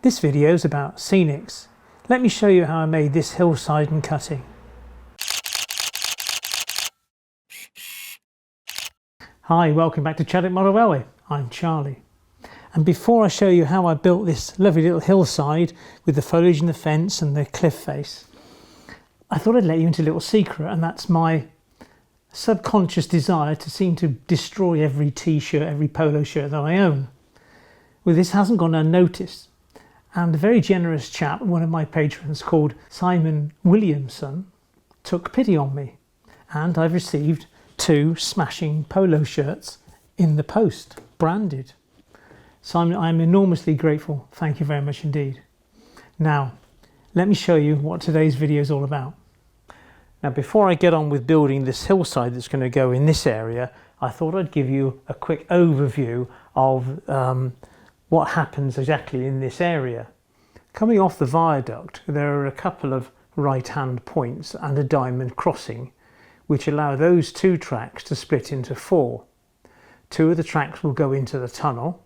This video is about scenics. Let me show you how I made this hillside and cutting. Hi, welcome back to Chadwick Model Railway. I'm Charlie. And before I show you how I built this lovely little hillside with the foliage and the fence and the cliff face, I thought I'd let you into a little secret, and that's my subconscious desire to seem to destroy every t-shirt, every polo shirt that I own. Well, this hasn't gone unnoticed, and a very generous chap, one of my patrons called Simon Williamson, took pity on me, and I've received 2 smashing polo shirts in the post, branded. Simon, I'm enormously grateful. Thank you very much indeed. Now, let me show you what today's video is all about. Now, before I get on with building this hillside that's going to go in this area, I thought I'd give you a quick overview of what happens exactly in this area. Coming off the viaduct, there are a couple of right-hand points and a diamond crossing, which allow those 2 tracks to split into 4. 2 of the tracks will go into the tunnel,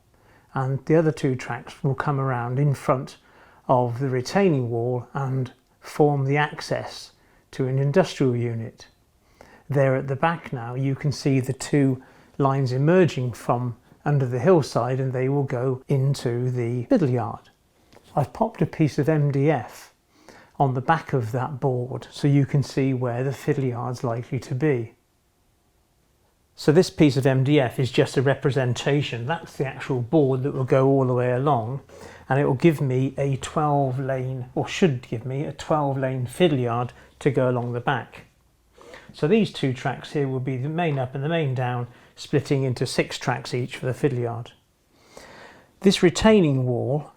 and the other 2 tracks will come around in front of the retaining wall and form the access to an industrial unit. There at the back now you can see the 2 lines emerging from under the hillside, and they will go into the fiddle yard. I've popped a piece of MDF on the back of that board so you can see where the fiddle yard's likely to be. So this piece of MDF is just a representation. That's the actual board that will go all the way along, and it will give me a 12-lane, or should give me a 12-lane fiddle yard to go along the back. So these 2 tracks here will be the main up and the main down, splitting into 6 tracks each for the fiddle yard. This retaining wall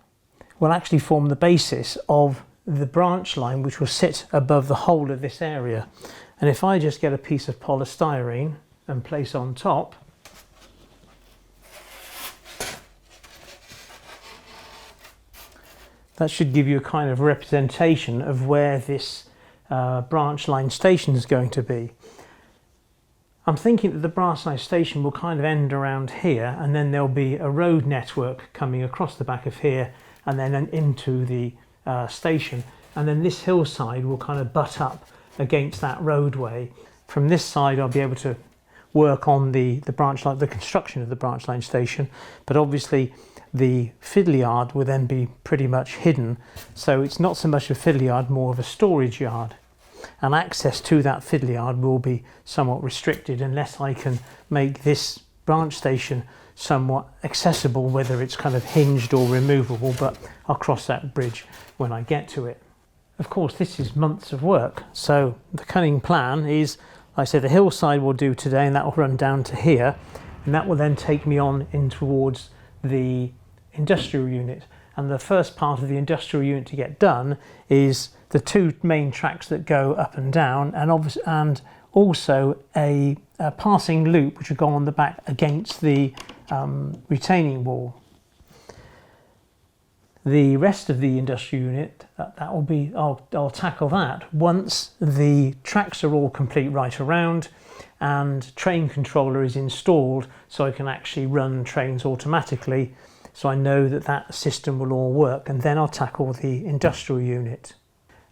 will actually form the basis of the branch line which will sit above the whole of this area. And if I just get a piece of polystyrene and place on top, that should give you a kind of representation of where this branch line station is going to be. I'm thinking that the branch line station will kind of end around here, and then there'll be a road network coming across the back of here and then into the station, and then this hillside will kind of butt up against that roadway. From this side I'll be able to work on the branch line, the construction of the branch line station, but obviously the fiddle yard will then be pretty much hidden, so it's not so much a fiddle yard, more of a storage yard, and access to that fiddle yard will be somewhat restricted unless I can make this branch station somewhat accessible, whether it's kind of hinged or removable, but I'll cross that bridge when I get to it. Of course, this is months of work, so the cunning plan is, like I said, the hillside will do today, and that will run down to here, and that will then take me on in towards the industrial unit. And the first part of the industrial unit to get done is the 2 main tracks that go up and down, and also a passing loop which will go on the back against the retaining wall. The rest of the industrial unit, that will be, I'll tackle that once the tracks are all complete right around and train controller is installed, so I can actually run trains automatically, so I know that that system will all work, and then I'll tackle the industrial unit.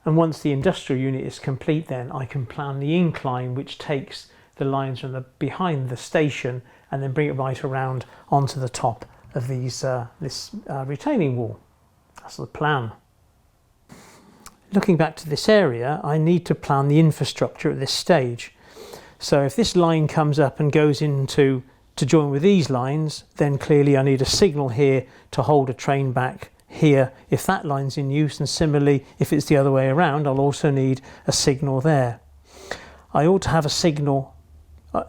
And once the industrial unit is complete, then I can plan the incline which takes the lines from the behind the station and then bring it right around onto the top of these this retaining wall. That's the plan. Looking back to this area, I need to plan the infrastructure at this stage. So if this line comes up and goes into to join with these lines, then clearly I need a signal here to hold a train back here if that line's in use, and similarly if it's the other way around, I'll also need a signal there. I ought to have a signal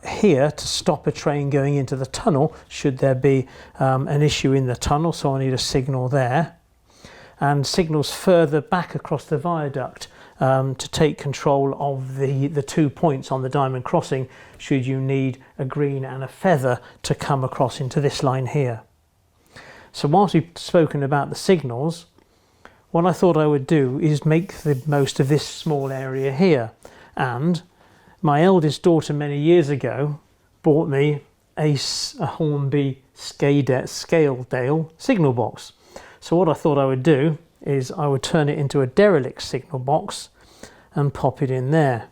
here to stop a train going into the tunnel should there be an issue in the tunnel, so I need a signal there, and signals further back across the viaduct to take control of the 2 points on the diamond crossing should you need a green and a feather to come across into this line here. So whilst we've spoken about the signals, what I thought I would do is make the most of this small area here, and my eldest daughter many years ago bought me a Hornby Scaledale signal box. So what I thought I would do is I would turn it into a derelict signal box and pop it in there.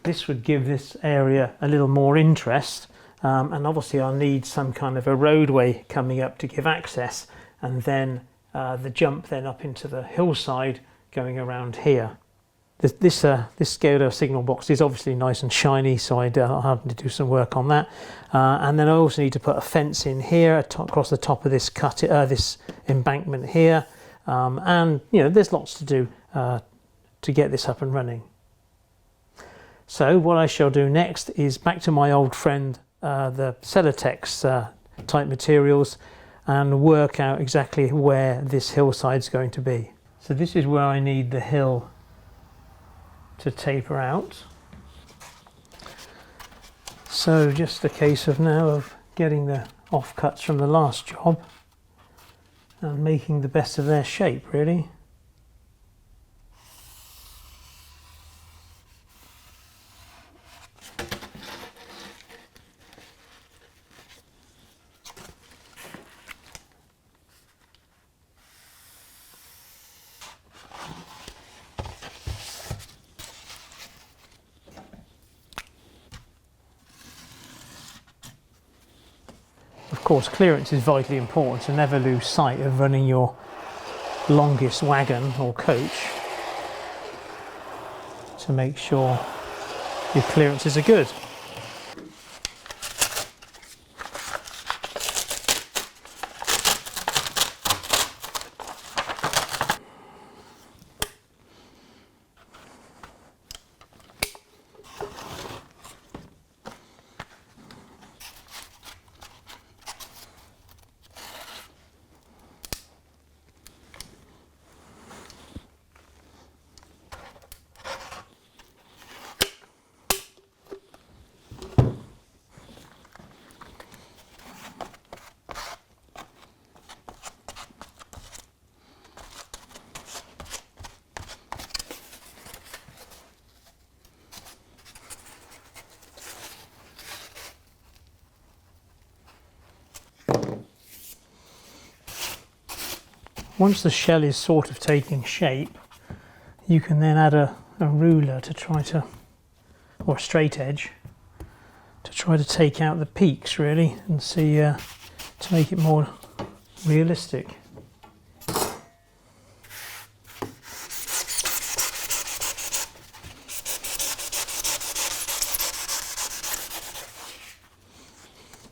This would give this area a little more interest, and obviously I'll need some kind of a roadway coming up to give access, and then the jump then up into the hillside going around here. This Scudo signal box is obviously nice and shiny, so I'll have to do some work on that. And then I also need to put a fence in here across the top of this this embankment here. And you know, there's lots to do to get this up and running. So what I shall do next is back to my old friend, the Celotex type materials, and work out exactly where this hillside's going to be. So this is where I need the hill to taper out. So just a case of now of getting the offcuts from the last job and making the best of their shape, really. Of course, clearance is vitally important, so never lose sight of running your longest wagon or coach to make sure your clearances are good. Once the shell is sort of taking shape, you can then add a ruler to try to, or a straight edge, to try to take out the peaks really and see, to make it more realistic.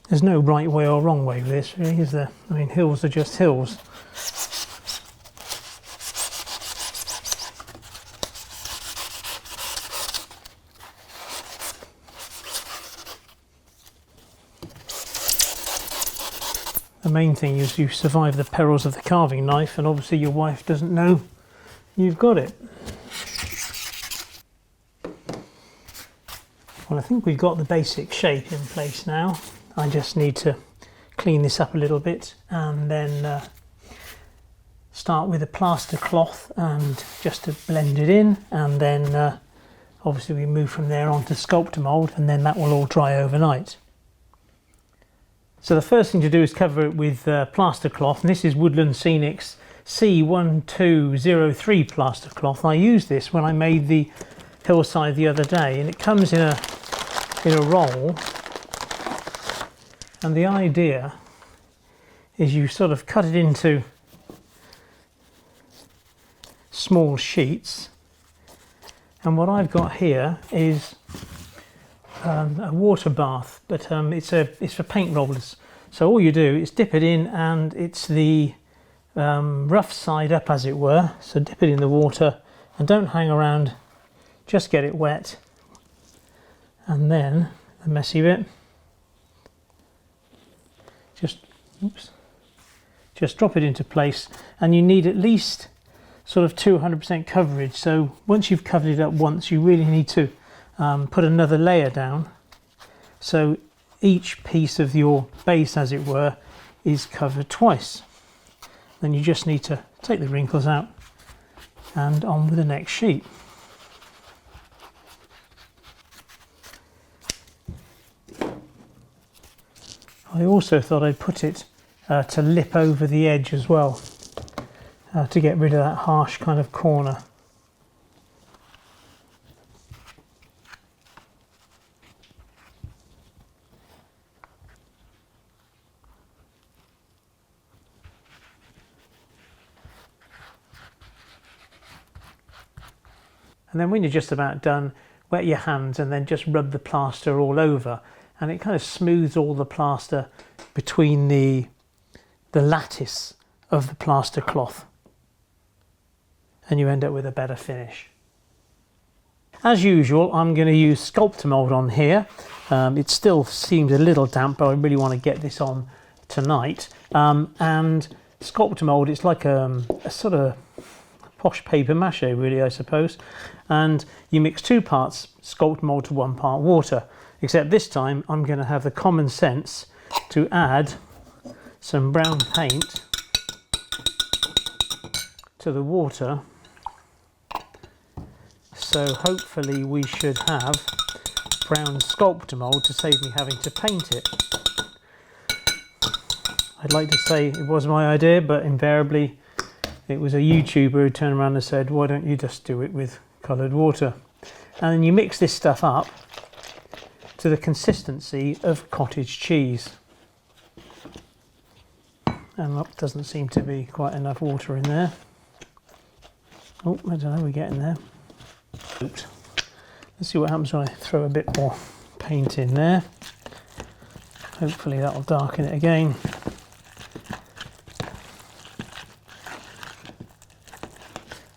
There's no right way or wrong way with this, really, is there? I mean, hills are just hills. The main thing is you survive the perils of the carving knife, and obviously your wife doesn't know you've got it. Well, I think we've got the basic shape in place now. I just need to clean this up a little bit and then start with a plaster cloth and just to blend it in, and then obviously we move from there on to sculptor mould, and then that will all dry overnight. So the first thing to do is cover it with plaster cloth, and this is Woodland Scenics C1203 plaster cloth. I used this when I made the hillside the other day, and it comes in a roll, and the idea is you sort of cut it into small sheets, and what I've got here is a water bath, but it's for paint rollers. So all you do is dip it in, and it's the rough side up, as it were. So dip it in the water and don't hang around, just get it wet, and then the messy bit, just drop it into place, and you need at least sort of 200% coverage. So once you've covered it up once, you really need to put another layer down, so each piece of your base, as it were, is covered twice. Then you just need to take the wrinkles out and on with the next sheet. I also thought I'd put it to lip over the edge as well, to get rid of that harsh kind of corner. And then when you're just about done, wet your hands and then just rub the plaster all over, and it kind of smooths all the plaster between the lattice of the plaster cloth, and you end up with a better finish. As usual, I'm going to use Sculptor Mold on here. It still seems a little damp, but I really want to get this on tonight. And Sculptor Mold, it's like a sort of posh paper mache, really, I suppose. And you mix 2 parts Sculptor Mold to 1 part water, except this time I'm going to have the common sense to add some brown paint to the water, so hopefully we should have brown Sculptor Mold to save me having to paint it. I'd like to say it was my idea, but invariably it was a YouTuber who turned around and said, why don't you just do it with coloured water? And then you mix this stuff up to the consistency of cottage cheese. And look, doesn't seem to be quite enough water in there. Oh, I don't know, we're getting there. Oops. Let's see what happens when I throw a bit more paint in there. Hopefully that'll darken it again.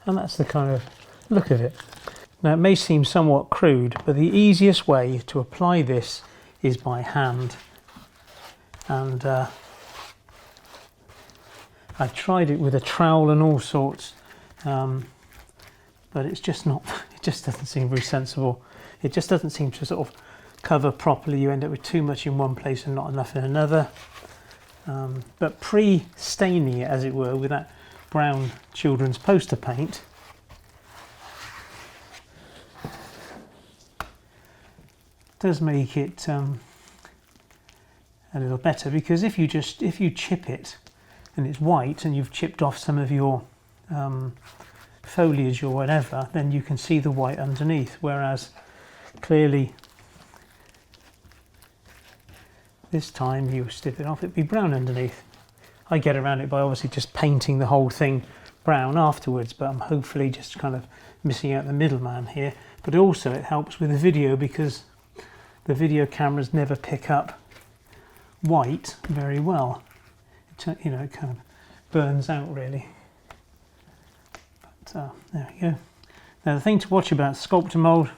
And that's the kind of look of it. Now it may seem somewhat crude, but the easiest way to apply this is by hand. And I tried it with a trowel and all sorts, but it's just not, it just doesn't seem very sensible. It just doesn't seem to sort of cover properly. You end up with too much in one place and not enough in another. But pre-staining it, as it were, with that brown children's poster paint, does make it a little better, because if you chip it and it's white and you've chipped off some of your foliage or whatever, then you can see the white underneath, whereas clearly this time you strip it off, it'd be brown underneath. I get around it by obviously just painting the whole thing brown afterwards, but I'm hopefully just kind of missing out the middleman here. But also it helps with the video, because the video cameras never pick up white very well. You know, it kind of burns out really. But there we go. Now the thing to watch about Sculptor Mold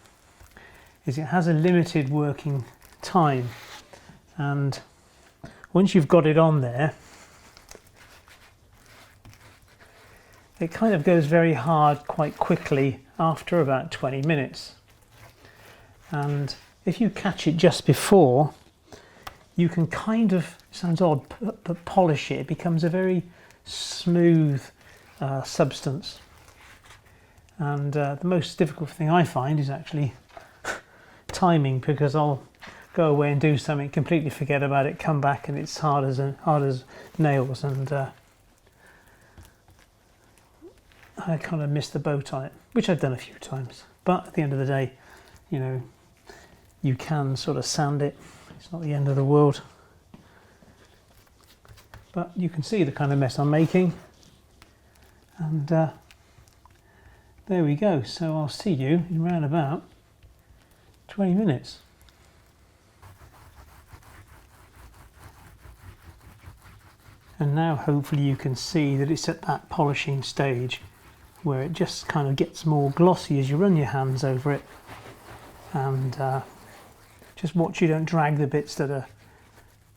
is it has a limited working time, and once you've got it on there, it kind of goes very hard quite quickly after about 20 minutes. And if you catch it just before, you can kind of, sounds odd, but polish it. It becomes a very smooth substance. And the most difficult thing I find is actually timing, because I'll go away and do something, completely forget about it, come back and it's hard as nails, and I kind of missed the boat on it, which I've done a few times. But at the end of the day, you know, you can sort of sand it. It's not the end of the world. But you can see the kind of mess I'm making. And there we go. So I'll see you in around about 20 minutes. And now hopefully you can see that it's at that polishing stage where it just kind of gets more glossy as you run your hands over it. And just watch you don't drag the bits that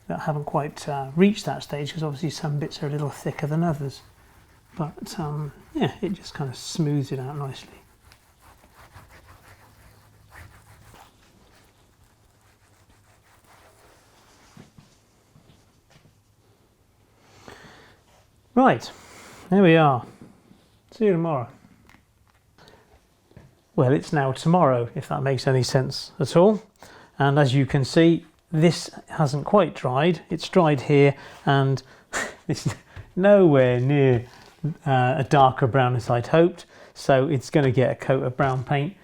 haven't quite reached that stage, because obviously some bits are a little thicker than others. But yeah, it just kind of smooths it out nicely. Right, there we are. See you tomorrow. Well, it's now tomorrow, if that makes any sense at all. And as you can see, this hasn't quite dried. It's dried here, and it's nowhere near a darker brown as I'd hoped, so it's going to get a coat of brown paint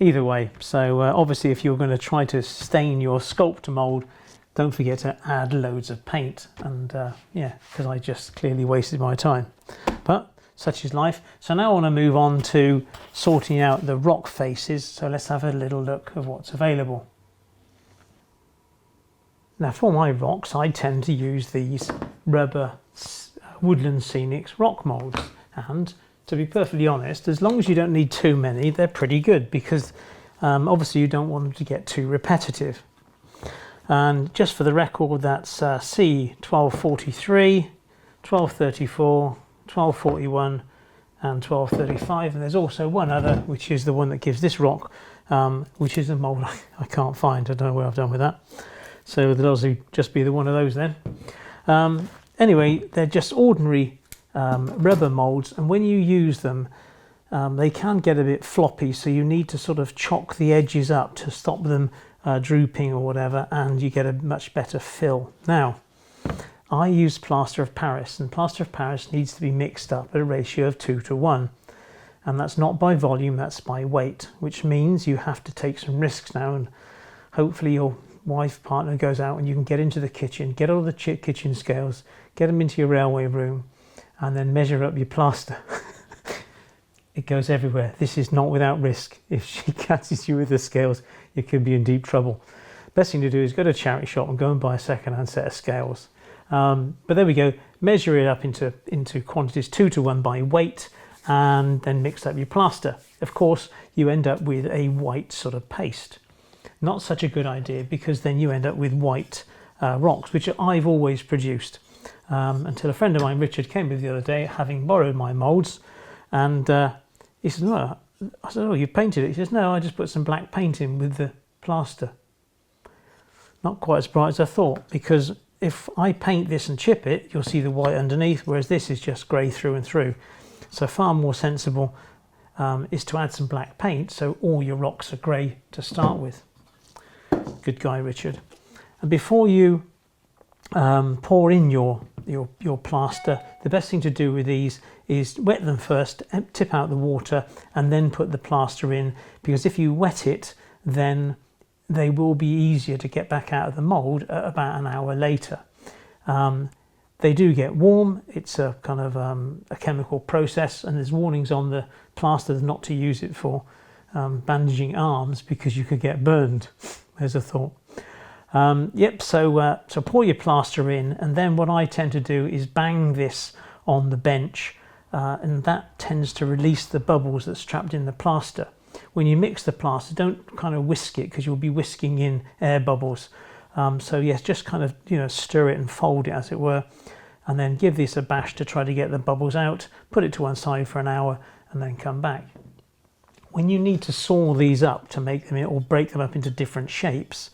either way. So obviously if you're going to try to stain your sculptor mould, don't forget to add loads of paint. And yeah, because I just clearly wasted my time, but such is life. So now I want to move on to sorting out the rock faces, so let's have a little look of what's available. Now for my rocks, I tend to use these rubber Woodland Scenics rock moulds, and to be perfectly honest, as long as you don't need too many, they're pretty good, because obviously you don't want them to get too repetitive. And just for the record, that's C1243, 1234, 1241 and 1235, and there's also one other, which is the one that gives this rock, which is a mould I can't find. I don't know where I've done with that, so there'll also just be the one of those then. Anyway, they're just ordinary rubber moulds, and when you use them, they can get a bit floppy, so you need to sort of chock the edges up to stop them drooping or whatever, and you get a much better fill. Now, I use plaster of Paris, and plaster of Paris needs to be mixed up at a ratio of 2 to 1, and that's not by volume, that's by weight, which means you have to take some risks now, and hopefully your wife, partner goes out and you can get into the kitchen, get all the kitchen scales, get them into your railway room, and then measure up your plaster. It goes everywhere. This is not without risk. If she catches you with the scales, you could be in deep trouble. Best thing to do is go to a charity shop and go and buy a second-hand set of scales. But there we go. Measure it up into quantities 2 to 1 by weight, and then mix up your plaster. Of course, you end up with a white sort of paste. Not such a good idea, because then you end up with white rocks, which I've always produced. Until a friend of mine, Richard, came with the other day, having borrowed my moulds, and he said, "No." I said, "Oh, you painted it?" He says, "No, I just put some black paint in with the plaster." Not quite as bright as I thought, because if I paint this and chip it, you'll see the white underneath, whereas this is just grey through and through. So far more sensible is to add some black paint, so all your rocks are grey to start with. Good guy, Richard. And before you pour in your plaster, the best thing to do with these is wet them first, tip out the water, and then put the plaster in, because if you wet it, then they will be easier to get back out of the mould about an hour later. They do get warm. It's a kind of a chemical process, and there's warnings on the plaster not to use it for bandaging arms, because you could get burned. There's a thought. So pour your plaster in, and then what I tend to do is bang this on the bench, and that tends to release the bubbles that's trapped in the plaster. When you mix the plaster, don't kind of whisk it, because you'll be whisking in air bubbles. So yes, just kind of stir it and fold it, as it were, and then give this a bash to try to get the bubbles out. Put it to one side for an hour, and then come back. When you need to saw these up to make them or break them up into different shapes,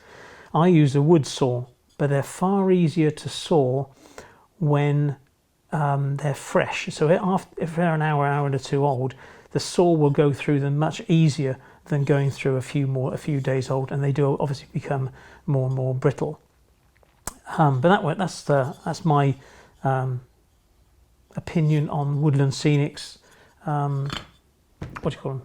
I use a wood saw, but they're far easier to saw when they're fresh. So if they're an hour or two old, the saw will go through them much easier than going through a few days old, and they do obviously become more and more brittle. But that's my opinion on Woodland Scenics. What do you call them?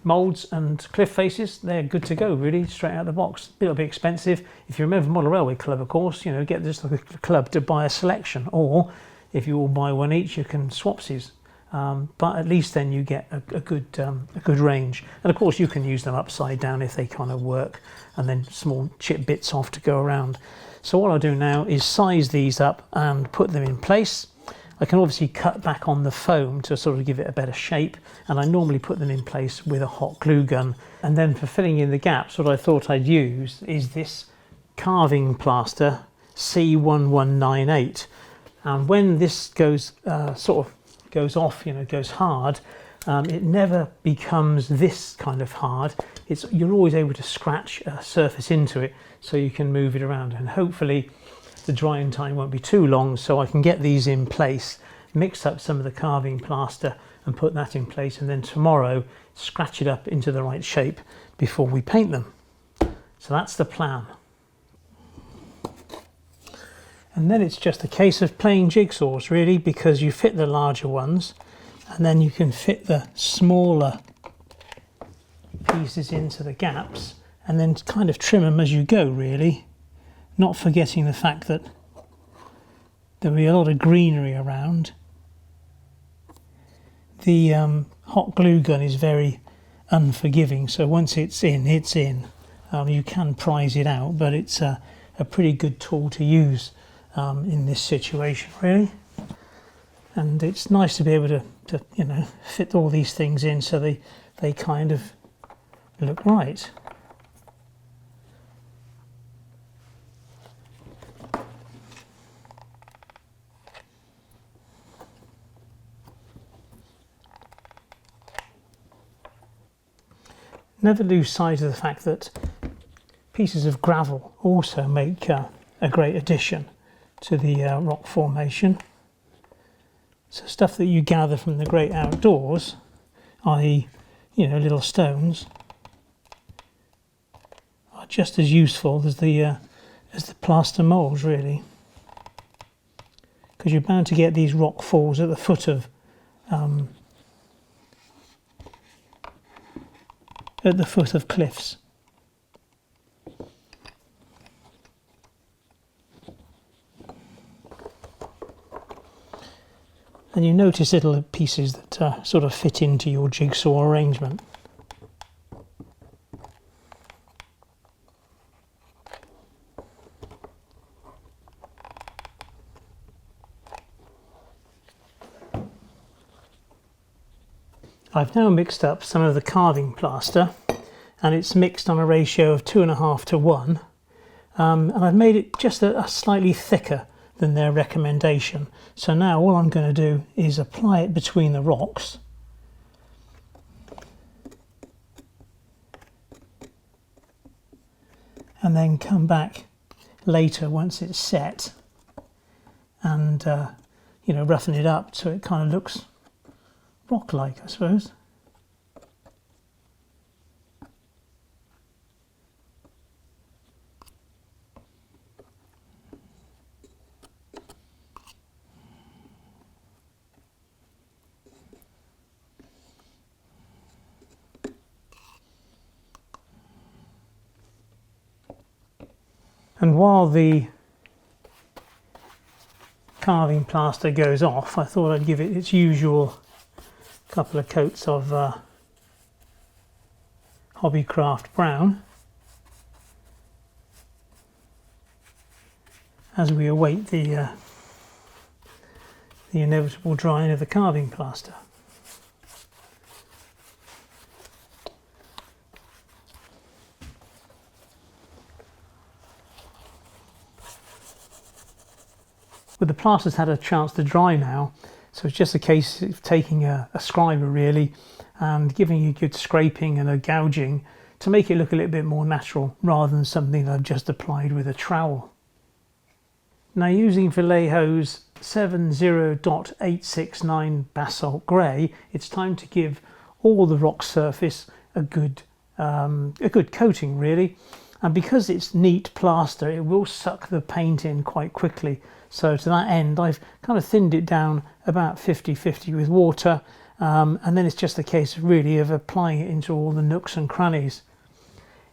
Moulds and cliff faces. They're good to go, really, straight out of the box. A little bit expensive. If you remember Model Railway Club, of course, get just like a club to buy a selection, or if you all buy one each, you can swapsies. But at least then you get a good range, and of course you can use them upside down if they kind of work, and then small chip bits off to go around. So what I'll do now is size these up and put them in place. I can obviously cut back on the foam to sort of give it a better shape, and I normally put them in place with a hot glue gun. And then for filling in the gaps, what I thought I'd use is this carving plaster C1198, and when this goes goes off, goes hard, it never becomes this kind of hard. You're always able to scratch a surface into it, so you can move it around, and hopefully the drying time won't be too long, so I can get these in place, mix up some of the carving plaster and put that in place, and then tomorrow scratch it up into the right shape before we paint them. So that's the plan. And then it's just a case of playing jigsaws really, because you fit the larger ones and then you can fit the smaller pieces into the gaps and then kind of trim them as you go really, not forgetting the fact that there'll be a lot of greenery around. The hot glue gun is very unforgiving, so once it's in, it's in. You can prise it out, but it's a pretty good tool to use in this situation really. And it's nice to be able to you know, fit all these things in so they kind of look right. Never lose sight of the fact that pieces of gravel also make a great addition to the rock formation. So stuff that you gather from the great outdoors, i.e., you know, little stones, are just as useful as the plaster moulds really, because you're bound to get these rock falls at the foot of cliffs. And you notice little pieces that sort of fit into your jigsaw arrangement. I've now mixed up some of the carving plaster, and it's mixed on a ratio of 2.5 to 1, and I've made it just a slightly thicker than their recommendation. So now all I'm going to do is apply it between the rocks, and then come back later once it's set and you know, roughen it up so it kind of looks rock-like, I suppose. And while the carving plaster goes off, I thought I'd give it its usual couple of coats of Hobbycraft Brown as we await the inevitable drying of the carving plaster. But the plaster's had a chance to dry now, so it's just a case of taking a scriber really and giving you a good scraping and a gouging to make it look a little bit more natural rather than something that I've just applied with a trowel. Now, using Vallejo's 70.869 basalt grey, it's time to give all the rock surface a good coating really. And because it's neat plaster, it will suck the paint in quite quickly. So to that end, I've kind of thinned it down about 50-50 with water, and then it's just a case really of applying it into all the nooks and crannies.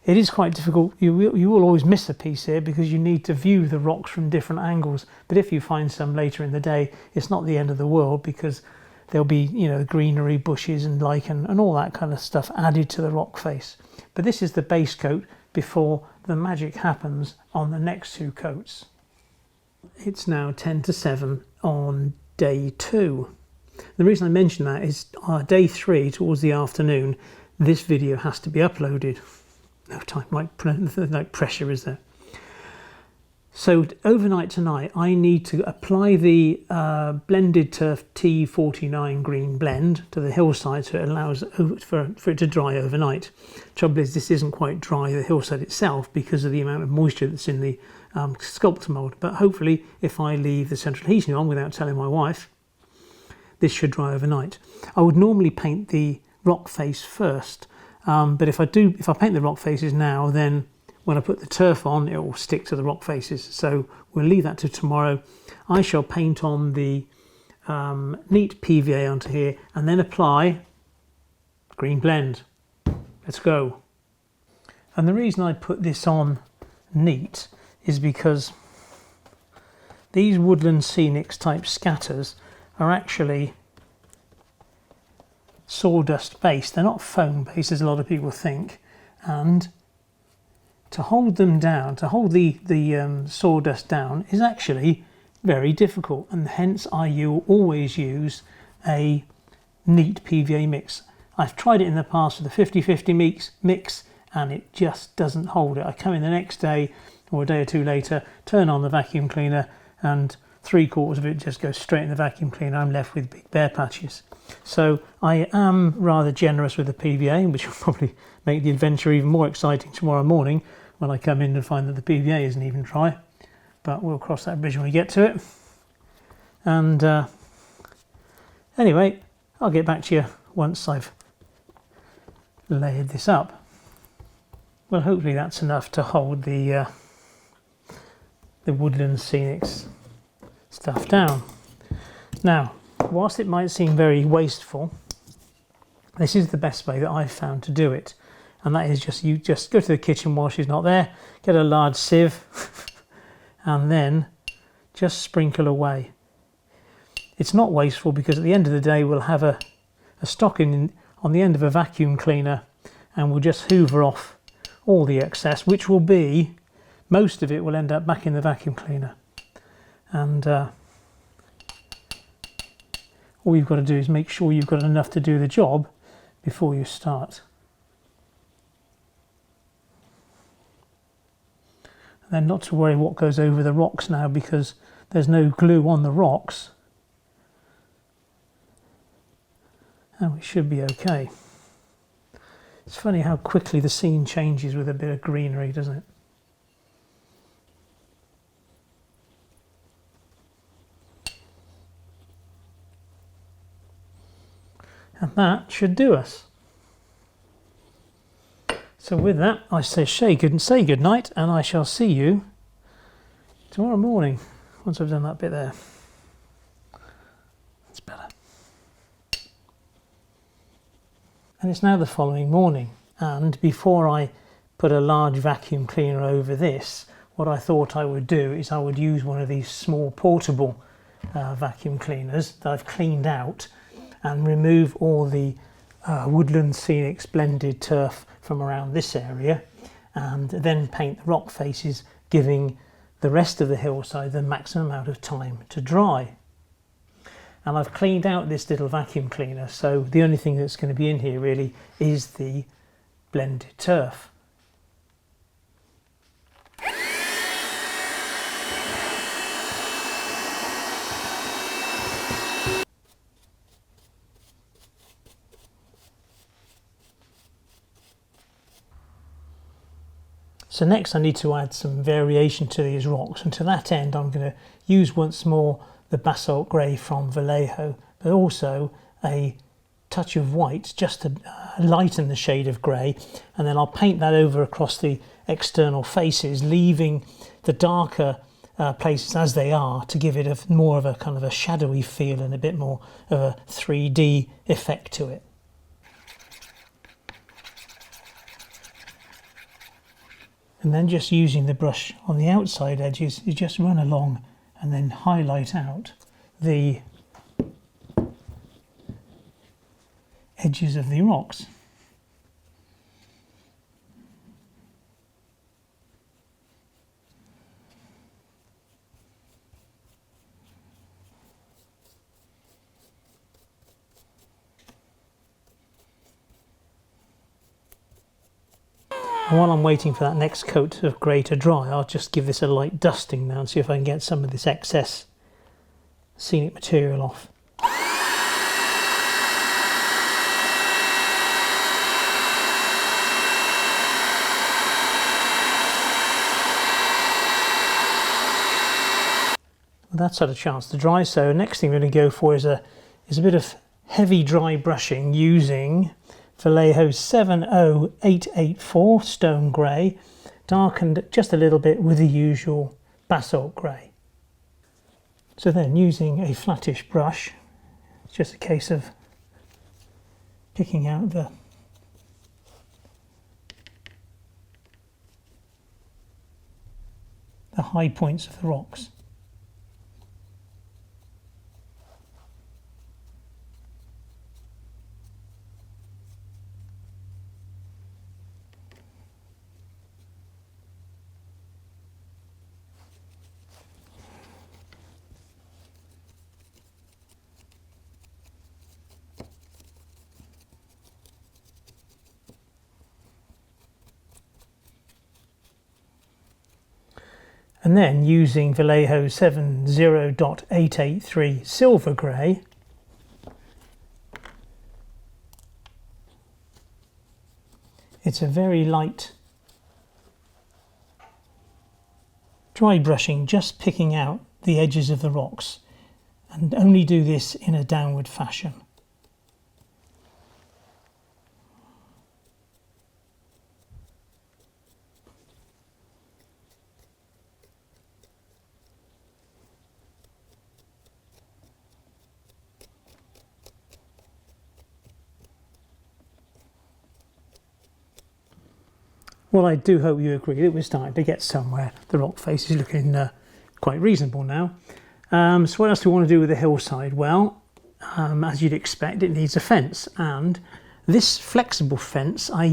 It is quite difficult. You will always miss a piece here because you need to view the rocks from different angles. But if you find some later in the day, it's not the end of the world, because there'll be, you know, greenery, bushes and lichen and all that kind of stuff added to the rock face. But this is the base coat before the magic happens on the next two coats. It's now 10 to 7 on day 2. The reason I mention that is day 3, towards the afternoon, this video has to be uploaded. No time like pressure, is there? So overnight tonight, I need to apply the blended turf T49 green blend to the hillside so it allows for it to dry overnight. Trouble is, this isn't quite dry, the hillside itself, because of the amount of moisture that's in the sculptor mould. But hopefully, if I leave the central heating on without telling my wife, this should dry overnight. I would normally paint the rock face first, but if I paint the rock faces now, then when I put the turf on, it will stick to the rock faces. So we'll leave that to tomorrow. I shall paint on the neat PVA onto here and then apply green blend. Let's go. And the reason I put this on neat is because these woodland scenics type scatters are actually sawdust based. They're not foam based as a lot of people think, and to hold them down, to hold the sawdust down is actually very difficult, and hence I always use a neat PVA mix. I've tried it in the past with a 50-50 mix and it just doesn't hold it. I come in the next day or a day or two later, turn on the vacuum cleaner, and 3/4 of it just goes straight in the vacuum cleaner. I'm left with big bare patches. So I am rather generous with the PVA, which will probably make the adventure even more exciting tomorrow morning when I come in and find that the PVA isn't even dry. But we'll cross that bridge when we get to it. And anyway, I'll get back to you once I've layered this up. Well, hopefully that's enough to hold the woodland scenics stuff down. Now, whilst it might seem very wasteful, this is the best way that I've found to do it, and that is just go to the kitchen while she's not there, get a large sieve and then just sprinkle away. It's not wasteful because at the end of the day we'll have a stocking on the end of a vacuum cleaner, and we'll just hoover off all the excess, which will be, most of it will end up back in the vacuum cleaner. And all you've got to do is make sure you've got enough to do the job before you start. And then not to worry what goes over the rocks now, because there's no glue on the rocks, and we should be okay. It's funny how quickly the scene changes with a bit of greenery, doesn't it? And that should do us. So with that, I say good night, and I shall see you tomorrow morning once I've done that bit there. That's better. And it's now the following morning, and before I put a large vacuum cleaner over this, what I thought I would do is I would use one of these small portable vacuum cleaners that I've cleaned out and remove all the woodland scenics blended turf from around this area, and then paint the rock faces, giving the rest of the hillside the maximum amount of time to dry. And I've cleaned out this little vacuum cleaner, so the only thing that's going to be in here really is the blended turf. So next I need to add some variation to these rocks, and to that end I'm going to use once more the basalt grey from Vallejo, but also a touch of white just to lighten the shade of grey, and then I'll paint that over across the external faces, leaving the darker places as they are to give it more of a kind of a shadowy feel and a bit more of a 3D effect to it. And then just using the brush on the outside edges, you just run along and then highlight out the edges of the rocks. And while I'm waiting for that next coat of grey to dry, I'll just give this a light dusting now and see if I can get some of this excess scenic material off. Well, that's had a chance to dry, so next thing we're going to go for is a bit of heavy dry brushing using Vallejo 70884 stone grey, darkened just a little bit with the usual basalt grey. So then, using a flattish brush, it's just a case of picking out the high points of the rocks. And then, using Vallejo 70.883 silver grey, it's a very light dry brushing, just picking out the edges of the rocks, and only do this in a downward fashion. Well, I do hope you agree that we're starting to get somewhere. The rock face is looking quite reasonable now. So what else do we want to do with the hillside? Well, as you'd expect, it needs a fence, and this flexible fence, I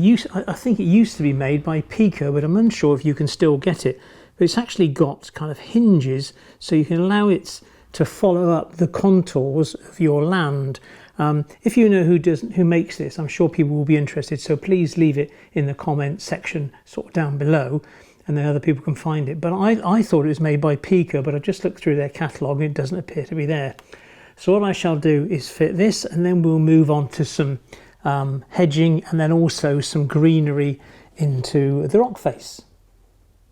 think it used to be made by Pico, but I'm unsure if you can still get it. But it's actually got kind of hinges, so you can allow it to follow up the contours of your land. If you know who makes this, I'm sure people will be interested, so please leave it in the comment section sort of down below, and then other people can find it. But I thought it was made by Pico, but I've just looked through their catalogue and it doesn't appear to be there. So what I shall do is fit this, and then we'll move on to some hedging, and then also some greenery into the rock face.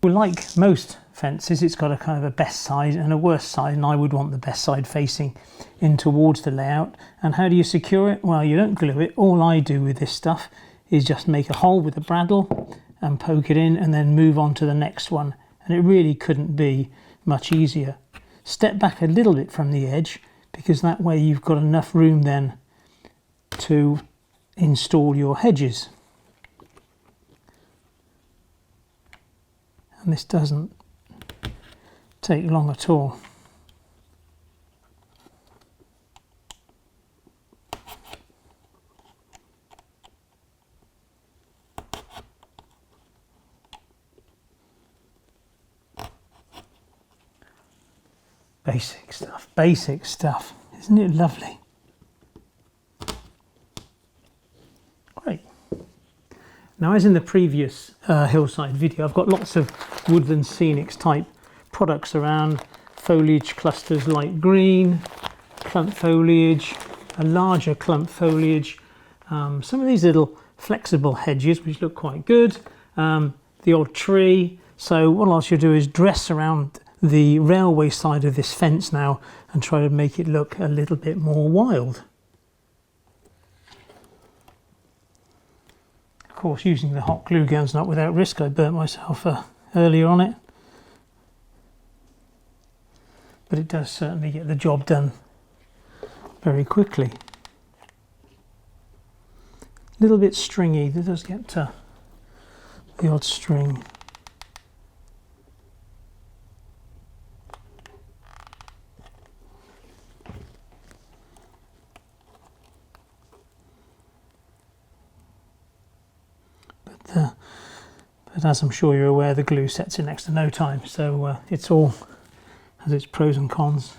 Well, like most fences, it's got a kind of a best side and a worst side, and I would want the best side facing in towards the layout. And how do you secure it? Well, you don't glue it. All I do with this stuff is just make a hole with a bradawl and poke it in, and then move on to the next one. And it really couldn't be much easier. Step back a little bit from the edge, because that way you've got enough room then to install your hedges. And this doesn't take long at all. Basic stuff, isn't it lovely? Great. Now, as in the previous hillside video, I've got lots of woodland scenics type products around. Foliage clusters, light green, clump foliage, a larger clump foliage, some of these little flexible hedges which look quite good, the odd tree. So what else you'll do is dress around the railway side of this fence now and try to make it look a little bit more wild. Of course, using the hot glue gun's not without risk. I burnt myself earlier on it, but it does certainly get the job done very quickly. A little bit stringy, that does get the odd string. But as I'm sure you're aware, the glue sets in next to no time, so it's all has its pros and cons.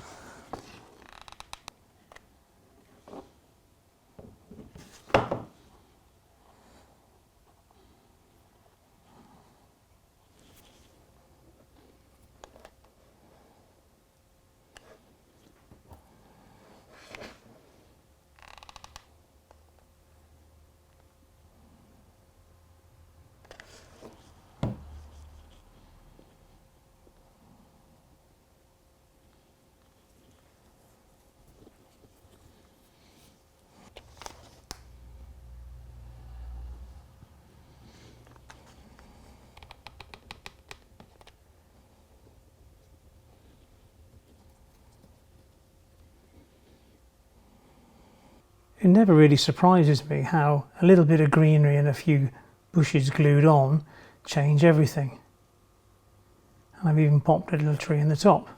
It never really surprises me how a little bit of greenery and a few bushes glued on change everything. And I've even popped a little tree in the top.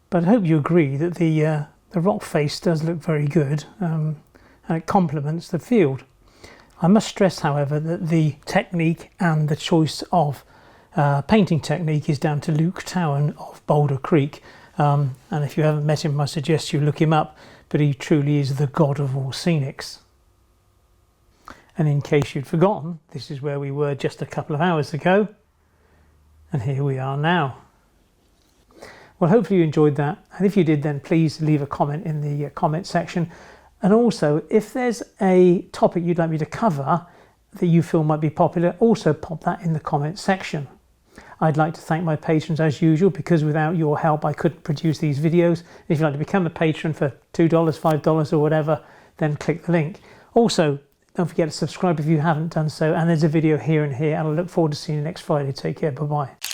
But I hope you agree that the rock face does look very good, and it complements the field. I must stress, however, that the technique and the choice of painting technique is down to Luke Towan of Boulder Creek. And if you haven't met him, I suggest you look him up, but he truly is the god of all scenics. And in case you'd forgotten, this is where we were just a couple of hours ago, and here we are now. Well, hopefully you enjoyed that, and if you did, then please leave a comment in the comment section. And also, if there's a topic you'd like me to cover that you feel might be popular, also pop that in the comment section. I'd like to thank my patrons as usual, because without your help I couldn't produce these videos. If you'd like to become a patron for $2, $5 or whatever, then click the link. Also, don't forget to subscribe if you haven't done so, and there's a video here and here, and I look forward to seeing you next Friday. Take care, bye bye.